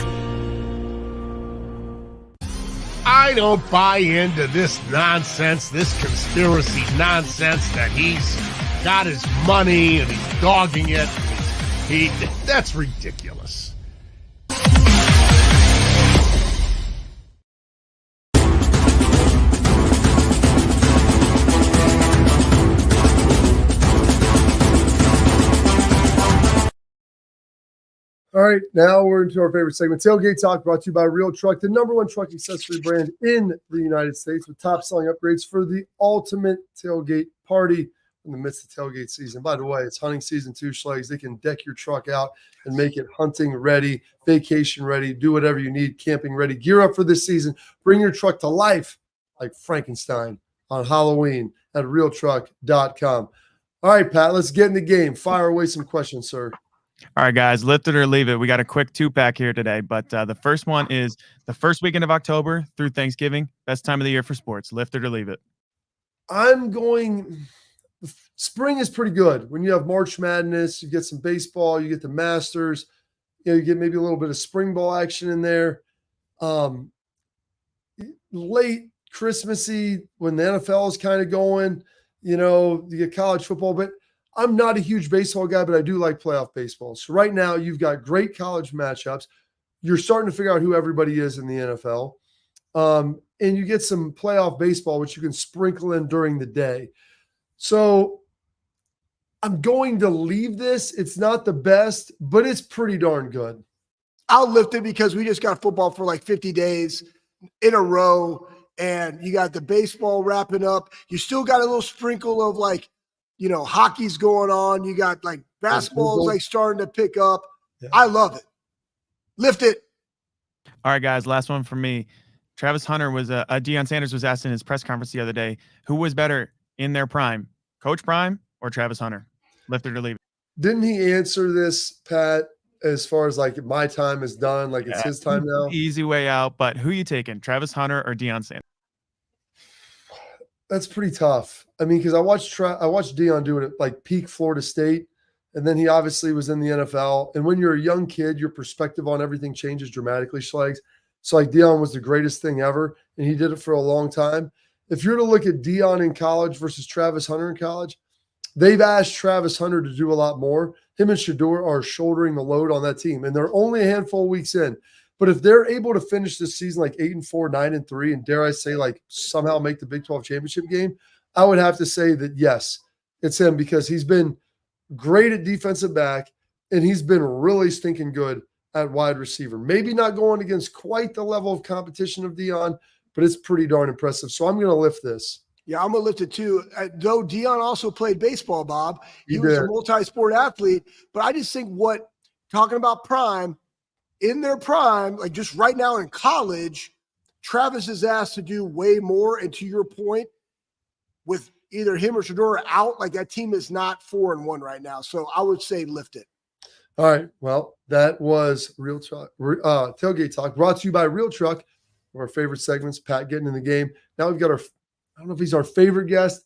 I don't buy into this nonsense, this conspiracy nonsense that he's got his money and he's dogging it. That's ridiculous. All right, now we're into our favorite segment, Tailgate Talk, brought to you by Real Truck, the #1 truck accessory brand in the United States with top-selling upgrades for the ultimate tailgate party in the midst of tailgate season. By the way, it's hunting season too, Schlegs. They can deck your truck out and make it hunting ready, vacation ready, do whatever you need, camping ready. Gear up for this season. Bring your truck to life like Frankenstein on Halloween at realtruck.com. All right, Pat, let's get in the game. Fire away some questions, sir. All right, guys, lift it or leave it. We got a quick two-pack here today, but the first one is the first weekend of October through Thanksgiving. Best time of the year for sports. Lift it or leave it. I'm going – spring is pretty good. When you have March Madness, you get some baseball, you get the Masters, you get maybe a little bit of spring ball action in there. Late Christmassy when the NFL is kind of going, you get college football, but – I'm not a huge baseball guy, but I do like playoff baseball. So right now you've got great college matchups. You're starting to figure out who everybody is in the NFL. And you get some playoff baseball, which you can sprinkle in during the day. So I'm going to leave this. It's not the best, but it's pretty darn good. I'll lift it because we just got football for like 50 days in a row. And you got the baseball wrapping up. You still got a little sprinkle of hockey's going on. You got like basketball's like starting to pick up. Yeah. I love it. Lift it. All right, guys. Last one for me. Travis Hunter was Deion Sanders was asked in his press conference the other day, who was better in their prime, Coach Prime or Travis Hunter? Lift it or leave it. Didn't he answer this, Pat, as far as like my time is done, like it's his time now? Easy way out, but who you taking, Travis Hunter or Deion Sanders? That's pretty tough. I mean, because I watched Deion do it at like peak Florida State, and then he obviously was in the NFL. And when you're a young kid, your perspective on everything changes dramatically, Schlegs. So like Deion was the greatest thing ever, and he did it for a long time. If you're to look at Deion in college versus Travis Hunter in college, they've asked Travis Hunter to do a lot more. Him and Shedeur are shouldering the load on that team, and they're only a handful of weeks in. But if they're able to finish this season like 8-4, 9-3, and dare I say like somehow make the Big 12 championship game, I would have to say that yes, it's him because he's been great at defensive back. and he's been really stinking good at wide receiver. Maybe not going against quite the level of competition of Deion, but it's pretty darn impressive. So I'm going to lift this. Yeah, I'm going to lift it too. Though Deion also played baseball, Bob. He was did. a multi-sport athlete. But I just think talking about prime, in their prime, like just right now in college, Travis is asked to do way more. And to your point, with either him or Shedeur out, like that team is not 4-1 right now. So I would say lift it. All right. Well, that was Real Truck, Tailgate Talk, brought to you by Real Truck. One of our favorite segments, Pat getting in the game. Now we've got I don't know if he's our favorite guest.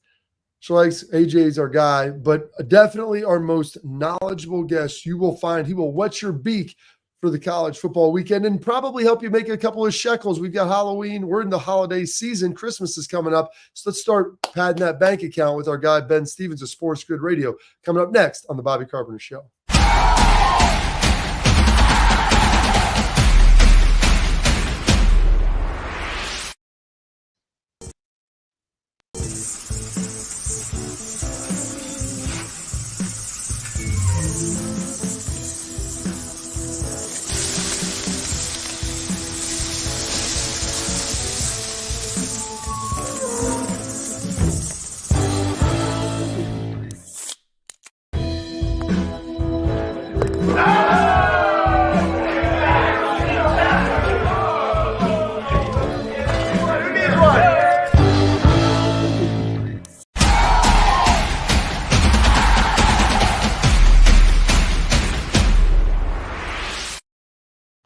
Schlegs, AJ's our guy, but definitely our most knowledgeable guest. You will find he will whet your beak for the college football weekend and probably help you make a couple of shekels. We've got Halloween. We're in the holiday season. Christmas is coming up. So let's start padding that bank account with our guy, Ben Stevens of Sports Grid Radio, coming up next on the Bobby Carpenter Show.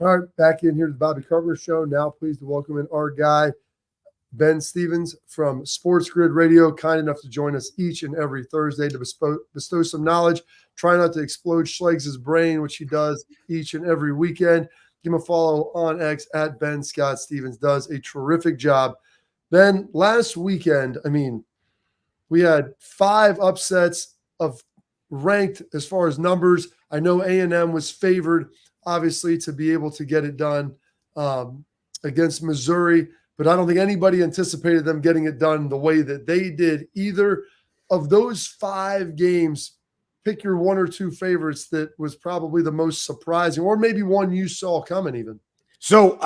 All right, back in here to the Bobby Carpenter Show. Now pleased to welcome in our guy, Ben Stevens from Sports Grid Radio, kind enough to join us each and every Thursday to bestow some knowledge. Try not to explode Schlegs' brain, which he does each and every weekend. Give him a follow on X at Ben Scott Stevens. Does a terrific job. Ben, last weekend, we had 5 upsets of ranked as far as numbers. I know A&M was favored, obviously, to be able to get it done against Missouri, but I don't think anybody anticipated them getting it done the way that they did. Either of those 5 games, pick your 1 or 2 favorites that was probably the most surprising, or maybe one you saw coming even. So,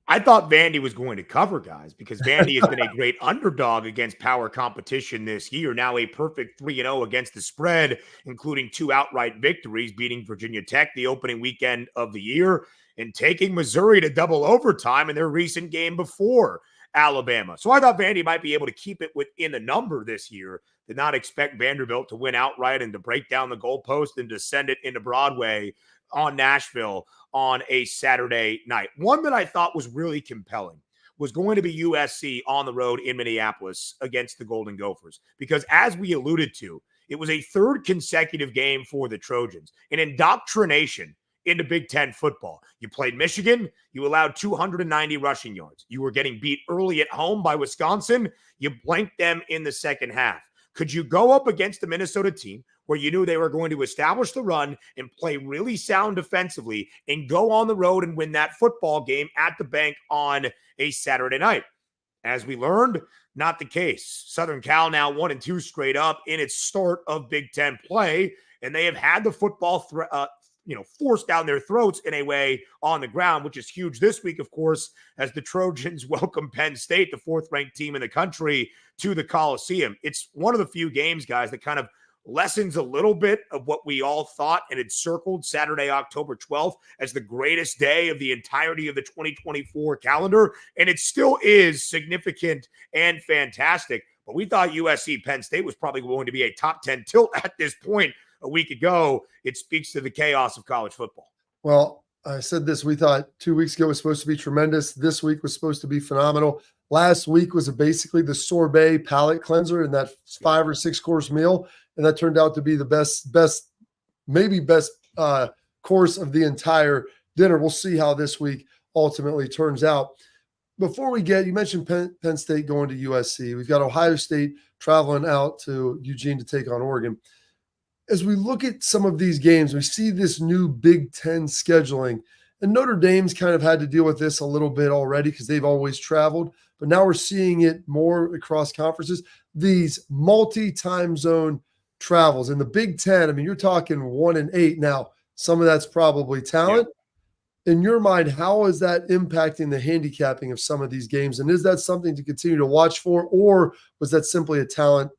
I thought Vandy was going to cover, guys, because Vandy has been a great underdog against power competition this year. Now a perfect 3-0 against the spread, including 2 outright victories, beating Virginia Tech the opening weekend of the year and taking Missouri to double overtime in their recent game before Alabama. So I thought Vandy might be able to keep it within the number this year. Did not expect Vanderbilt to win outright and to break down the goalpost and to send it into Broadway on Nashville on a Saturday night. One that I thought was really compelling was going to be USC on the road in Minneapolis against the Golden Gophers, because as we alluded to, it was a 3rd consecutive game for the Trojans, an indoctrination into Big Ten football. You played Michigan, you allowed 290 rushing yards. You were getting beat early at home by Wisconsin. You blanked them in the second half. Could you go up against the Minnesota team where you knew they were going to establish the run and play really sound defensively and go on the road and win that football game at the bank on a Saturday night? As we learned, not the case. Southern Cal now 1-2 straight up in its start of Big Ten play, and they have had the football forced down their throats in a way on the ground, which is huge this week, of course, as the Trojans welcome Penn State, the 4th-ranked team in the country, to the Coliseum. It's one of the few games, guys, that kind of lessens a little bit of what we all thought and had circled Saturday, October 12th as the greatest day of the entirety of the 2024 calendar. And it still is significant and fantastic. But we thought USC Penn State was probably going to be a top 10 tilt at this point a week ago. It speaks to the chaos of college football. Well, I said this, we thought 2 weeks ago was supposed to be tremendous. This week was supposed to be phenomenal. Last week was basically the sorbet palate cleanser in that 5 or 6 course meal. And that turned out to be the best course of the entire dinner. We'll see how this week ultimately turns out. Before we you mentioned Penn State going to USC. We've got Ohio State traveling out to Eugene to take on Oregon. As we look at some of these games, we see this new Big Ten scheduling. And Notre Dame's kind of had to deal with this a little bit already because they've always traveled. But now we're seeing it more across conferences. These multi-time zone travels. In the Big Ten, you're talking 1 and 8. Now, Some of that's probably talent. In your mind, how is that impacting the handicapping of some of these games? And is that something to continue to watch for, or was that simply a talent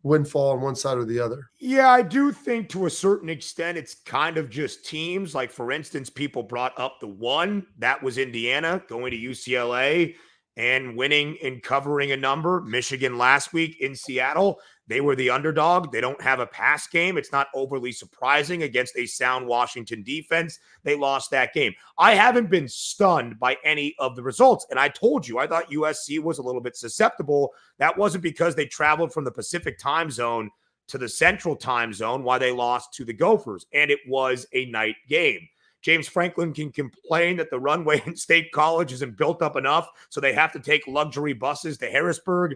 windfall on one side or the other? Yeah, I do think to a certain extent it's kind of just teams. Like, for instance, people brought up the one that was Indiana going to UCLA and winning and covering a number. Michigan last week in Seattle, they were the underdog. They don't have a pass game. It's not overly surprising against a sound Washington defense. They lost that game. I haven't been stunned by any of the results. And I told you, I thought USC was a little bit susceptible. That wasn't because they traveled from the Pacific time zone to the Central time zone while they lost to the Gophers. And it was a night game. James Franklin can complain that the runway in State College isn't built up enough, so they have to take luxury buses to Harrisburg.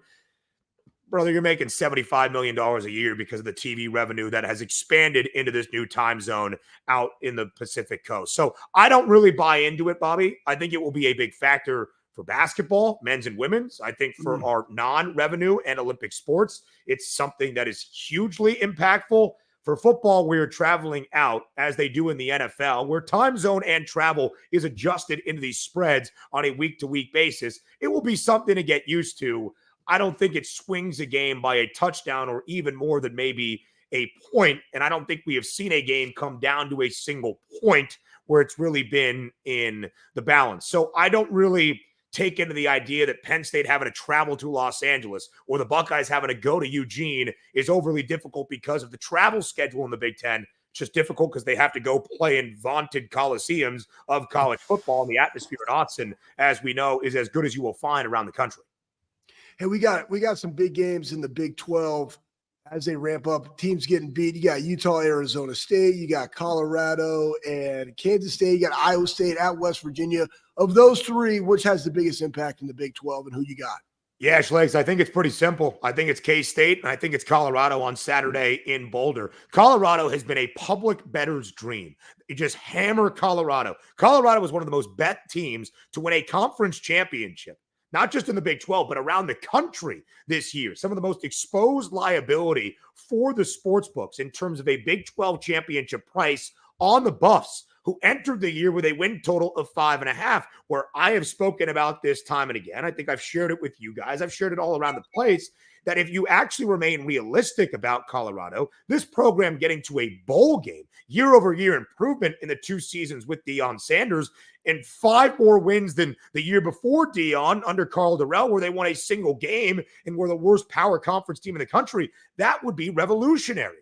Brother, you're making $75 million a year because of the TV revenue that has expanded into this new time zone out in the Pacific Coast. So I don't really buy into it, Bobby. I think it will be a big factor for basketball, men's and women's. I think for our non-revenue and Olympic sports, it's something that is hugely impactful. For football, we're traveling out, as they do in the NFL, where time zone and travel is adjusted into these spreads on a week-to-week basis. It will be something to get used to. I don't think it swings a game by a touchdown or even more than maybe a point, and I don't think we have seen a game come down to a single point where it's really been in the balance. So I don't really take into the idea that Penn State having to travel to Los Angeles or the Buckeyes having to go to Eugene is overly difficult because of the travel schedule in the Big Ten. It's just difficult because they have to go play in vaunted coliseums of college football, and the atmosphere in Austin, as we know, is as good as you will find around the country. Hey, we got some big games in the Big 12 as they ramp up. Teams getting beat. You got Utah, Arizona State. You got Colorado and Kansas State. You got Iowa State at West Virginia. Of those three, which has the biggest impact in the Big 12, and who you got? Yeah, Schlegs, I think it's pretty simple. I think it's K-State, and I think it's Colorado on Saturday in Boulder. Colorado has been a public bettor's dream. You just hammer Colorado. Colorado was one of the most bet teams to win a conference championship, not just in the Big 12, but around the country this year. Some of the most exposed liability for the sports books in terms of a Big 12 championship price on the Buffs, who entered the year with a win total of 5.5, where I have spoken about this time and again. I think I've shared it with you guys. I've shared it all around the place, that if you actually remain realistic about Colorado, this program getting to a bowl game, year-over-year improvement in the 2 seasons with Deion Sanders, and 5 more wins than the year before Deion under Carl Durrell, where they won a single game and were the worst power conference team in the country, that would be revolutionary.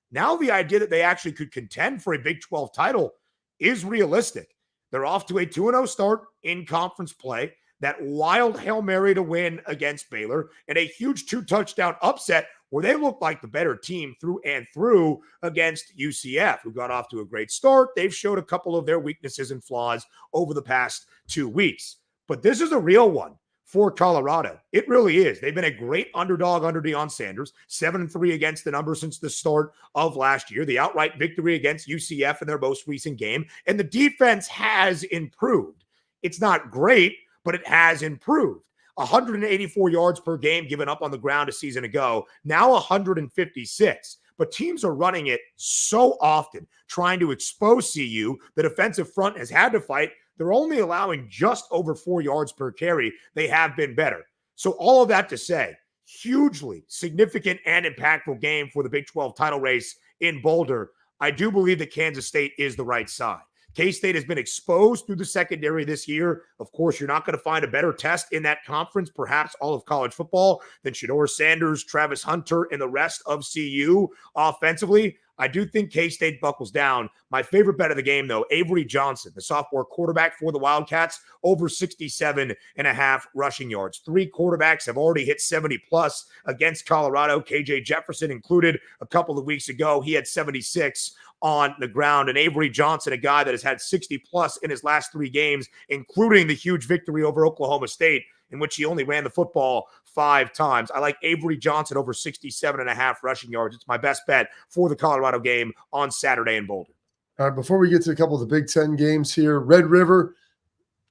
Now the idea that they actually could contend for a Big 12 title is realistic. They're off to a 2-0 start in conference play, that wild Hail Mary to win against Baylor, and a huge 2-touchdown upset where they looked like the better team through and through against UCF, who got off to a great start. They've showed a couple of their weaknesses and flaws over the past 2 weeks. But this is a real one for Colorado. It really is. They've been a great underdog under Deion Sanders, 7-3 against the number since the start of last year, the outright victory against UCF in their most recent game, and the defense has improved. It's not great, but it has improved. 184 yards per game given up on the ground a season ago, now 156. But teams are running it so often, trying to expose CU. The defensive front has had to fight. They're only allowing just over 4 yards per carry. They have been better. So all of that to say, hugely significant and impactful game for the Big 12 title race in Boulder. I do believe that Kansas State is the right side. K-State has been exposed through the secondary this year. Of course, you're not going to find a better test in that conference, perhaps all of college football, than Shedeur Sanders, Travis Hunter, and the rest of CU offensively. I do think K-State buckles down. My favorite bet of the game, though, Avery Johnson, the sophomore quarterback for the Wildcats, over 67.5 rushing yards. 3 quarterbacks have already hit 70-plus against Colorado, KJ Jefferson included a couple of weeks ago. He had 76 on the ground. And Avery Johnson, a guy that has had 60-plus in his last 3 games, including the huge victory over Oklahoma State, in which he only ran the football 5 times. I like Avery Johnson over 67.5 rushing yards. It's my best bet for the Colorado game on Saturday in Boulder. All right, before we get to a couple of the Big Ten games here, Red River,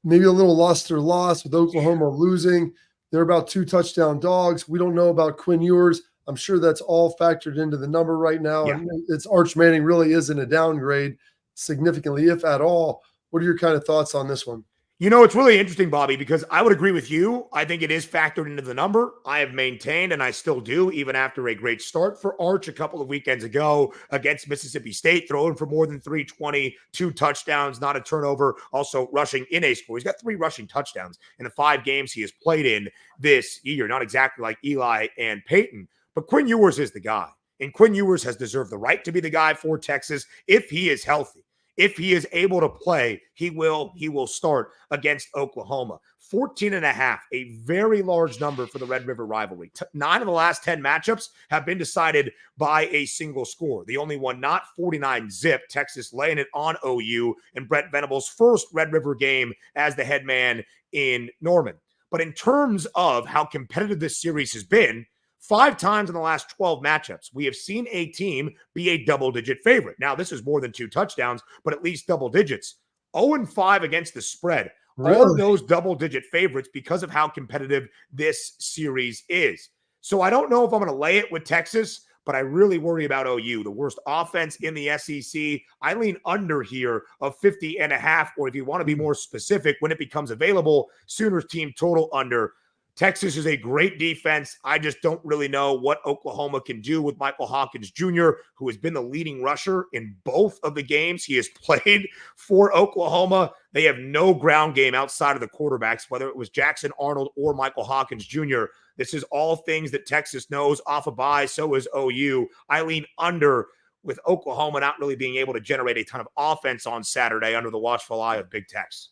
maybe a little luster loss with Oklahoma losing. They're about 2 touchdown dogs. We don't know about Quinn Ewers. I'm sure that's all factored into the number right now. Yeah. And it's Arch Manning really isn't a downgrade. significantly, if at all. What are your kind of thoughts on this one? You know, it's really interesting, Bobby, because I would agree with you. I think it is factored into the number. I have maintained, and I still do, even after a great start for Arch a couple of weekends ago against Mississippi State, throwing for more than 320, 2 touchdowns, not a turnover, also rushing in a score. He's got 3 rushing touchdowns in the 5 games he has played in this year. Not exactly like Eli and Peyton, but Quinn Ewers is the guy. And Quinn Ewers has deserved the right to be the guy for Texas if he is healthy. If he is able to play, he will start against Oklahoma. 14.5, a very large number for the Red River rivalry. 9 of the last 10 matchups have been decided by a single score. The only one not, 49-zip, Texas laying it on OU in Brent Venables' first Red River game as the head man in Norman. But in terms of how competitive this series has been, 5 times in the last 12 matchups, we have seen a team be a double-digit favorite. Now, this is more than 2 touchdowns, but at least double digits. 0-5 against the spread. Really? All of those double-digit favorites because of how competitive this series is. So I don't know if I'm going to lay it with Texas, but I really worry about OU, the worst offense in the SEC. I lean under here of 50.5, or if you want to be more specific, when it becomes available, Sooners team total under. Texas is a great defense. I just don't really know what Oklahoma can do with Michael Hawkins Jr., who has been the leading rusher in both of the games he has played for Oklahoma. They have no ground game outside of the quarterbacks, whether it was Jackson Arnold or Michael Hawkins Jr. This is all things that Texas knows off a bye. So is OU. I lean under, with Oklahoma not really being able to generate a ton of offense on Saturday under the watchful eye of Big Tex.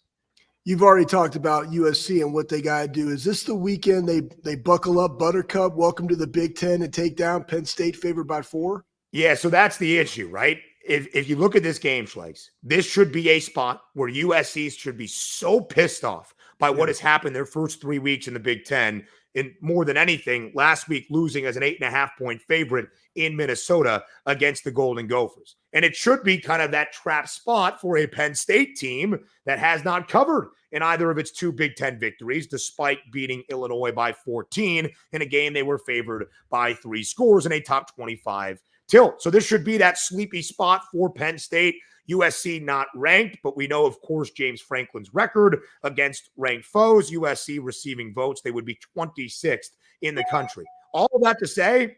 You've already talked about USC and what they got to do. Is this the weekend they buckle up, Buttercup, welcome to the Big Ten, and take down Penn State favored by 4? Yeah, so that's the issue, right? If you look at this game, Schlegs, this should be a spot where USC should be so pissed off by what has happened their first 3 weeks in the Big Ten. And more than anything, last week losing as an 8.5-point favorite in Minnesota against the Golden Gophers. And it should be kind of that trap spot for a Penn State team that has not covered in either of its 2 Big Ten victories, despite beating Illinois by 14 in a game they were favored by 3 scores in a top 25 tilt. So this should be that sleepy spot for Penn State. USC not ranked, but we know, of course, James Franklin's record against ranked foes. USC receiving votes, they would be 26th in the country. All of that to say,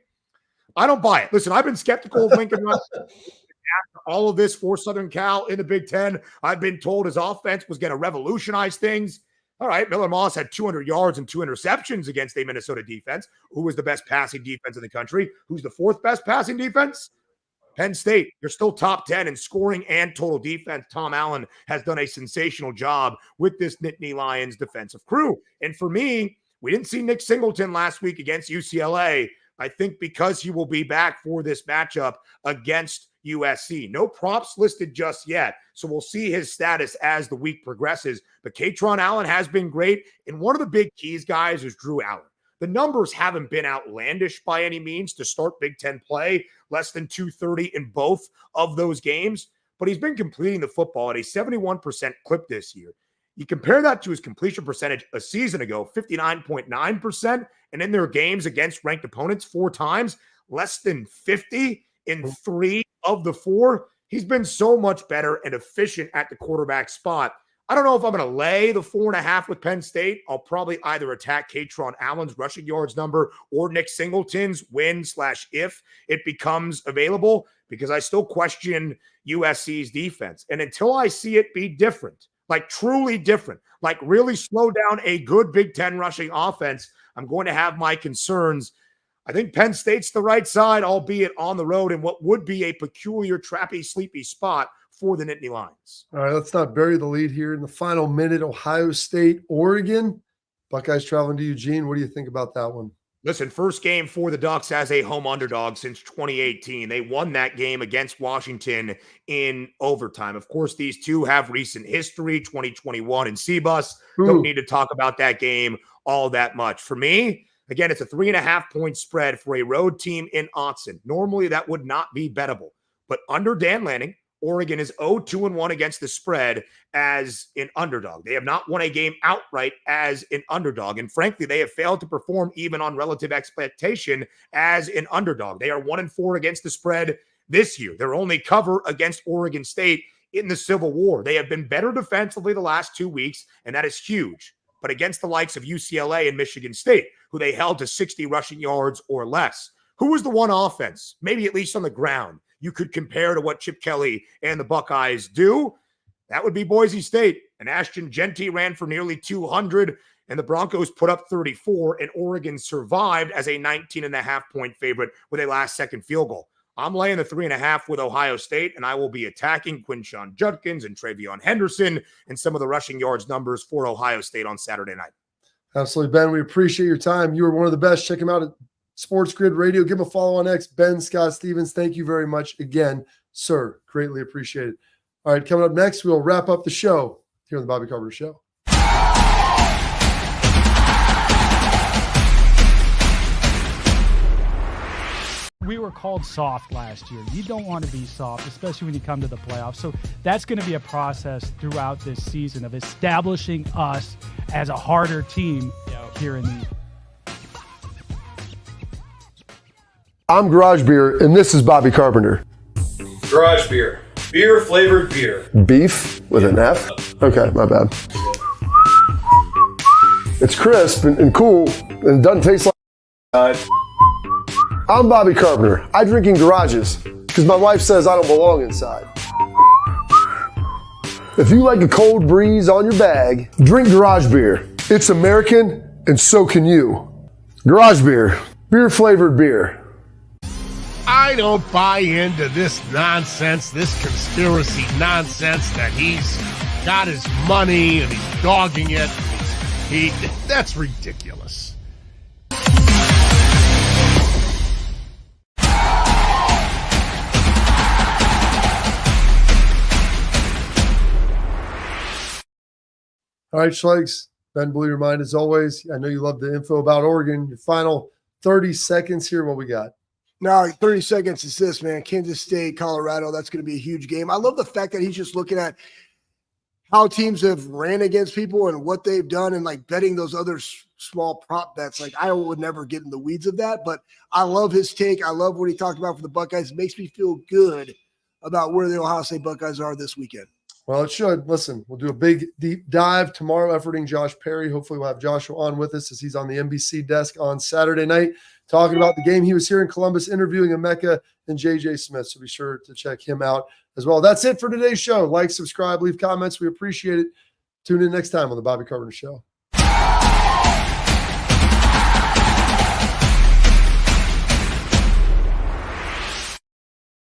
I don't buy it. Listen, I've been skeptical of Lincoln Riley after all of this for Southern Cal in the Big Ten. I've been told his offense was going to revolutionize things. All right, Miller Moss had 200 yards and 2 interceptions against a Minnesota defense. Who was the best passing defense in the country? Who's the 4th best passing defense? Penn State. They're still top 10 in scoring and total defense. Tom Allen has done a sensational job with this Nittany Lions defensive crew. And for me, we didn't see Nick Singleton last week against UCLA. I think because he will be back for this matchup against USC. No props listed just yet, so we'll see his status as the week progresses. But Katron Allen has been great, and one of the big keys, guys, is Drew Allen. The numbers haven't been outlandish by any means to start Big Ten play, less than 230 in both of those games, but he's been completing the football at a 71% clip this year. You compare that to his completion percentage a season ago, 59.9%, and in their games against ranked opponents 4 times, less than 50 in 3 of the 4. He's been so much better and efficient at the quarterback spot. I don't know if I'm going to lay the 4.5 with Penn State. I'll probably either attack Katron Allen's rushing yards number or Nick Singleton's win/if it becomes available, because I still question USC's defense. And until I see it be different, like truly different, like really slow down a good Big Ten rushing offense, I'm going to have my concerns. I think Penn State's the right side, albeit on the road in what would be a peculiar, trappy, sleepy spot for the Nittany Lions. All right, let's not bury the lead here. In the final minute, Ohio State, Oregon. Buckeyes traveling to Eugene. What do you think about that one? Listen, first game for the Ducks as a home underdog since 2018. They won that game against Washington in overtime. Of course, these two have recent history, 2021 and C-Bus. Don't need to talk about that game all that much. For me, again, it's a 3.5-point spread for a road team in Autzen. Normally, that would not be bettable. But under Dan Lanning, Oregon is 0-2-1 against the spread as an underdog. They have not won a game outright as an underdog. And frankly, they have failed to perform even on relative expectation as an underdog. They are 1-4 against the spread this year. Their only cover against Oregon State in the Civil War. They have been better defensively the last 2 weeks, and that is huge. But against the likes of UCLA and Michigan State, who they held to 60 rushing yards or less, who was the one offense, maybe at least on the ground, you could compare to what Chip Kelly and the Buckeyes do? That would be Boise State. And Ashton Genty ran for nearly 200, and the Broncos put up 34, and Oregon survived as a 19.5-point favorite with a last-second field goal. I'm laying the 3.5 with Ohio State, and I will be attacking Quinshon Judkins and Travion Henderson and some of the rushing yards numbers for Ohio State on Saturday night. Absolutely, Ben. We appreciate your time. You are one of the best. Check him out at Sports Grid Radio. Give him a follow on X. Ben Scott Stevens, thank you very much again, sir. Greatly appreciate it. All right, coming up next, we'll wrap up the show here on the Bobby Carpenter Show. We were called soft last year. You don't want to be soft, especially when you come to the playoffs. So that's going to be a process throughout this season of establishing us as a harder team here in the. I'm Garage Beer, and this is Bobby Carpenter. Garage Beer. Beer flavored beer. Beef with an F? Okay, my bad. It's crisp and cool, and it doesn't taste like. I'm Bobby Carpenter. I drink in garages because my wife says I don't belong inside. If you like a cold breeze on your bag, drink Garage Beer. It's American, and so can you. Garage Beer. Beer flavored beer. I don't buy into this nonsense, this conspiracy nonsense that he's got his money and he's dogging it. That's ridiculous. All right, Schlegs, Ben, blew your mind as always. I know you love the info about Oregon. Your final 30 seconds here. What we got? No, 30 seconds is this, man. Kansas State, Colorado, that's going to be a huge game. I love the fact that he's just looking at how teams have ran against people and what they've done and like betting those other small prop bets. Like I would never get in the weeds of that, but I love his take. I love what he talked about for the Buckeyes. It makes me feel good about where the Ohio State Buckeyes are this weekend. Well, it should. Listen, we'll do a big deep dive tomorrow, efforting Josh Perry. Hopefully we'll have Joshua on with us as he's on the NBC desk on Saturday night, talking about the game he was here in Columbus, interviewing Emeka and JJ Smith. So be sure to check him out as well. That's it for today's show. Like, subscribe, leave comments. We appreciate it. Tune in next time on the Bobby Carpenter Show.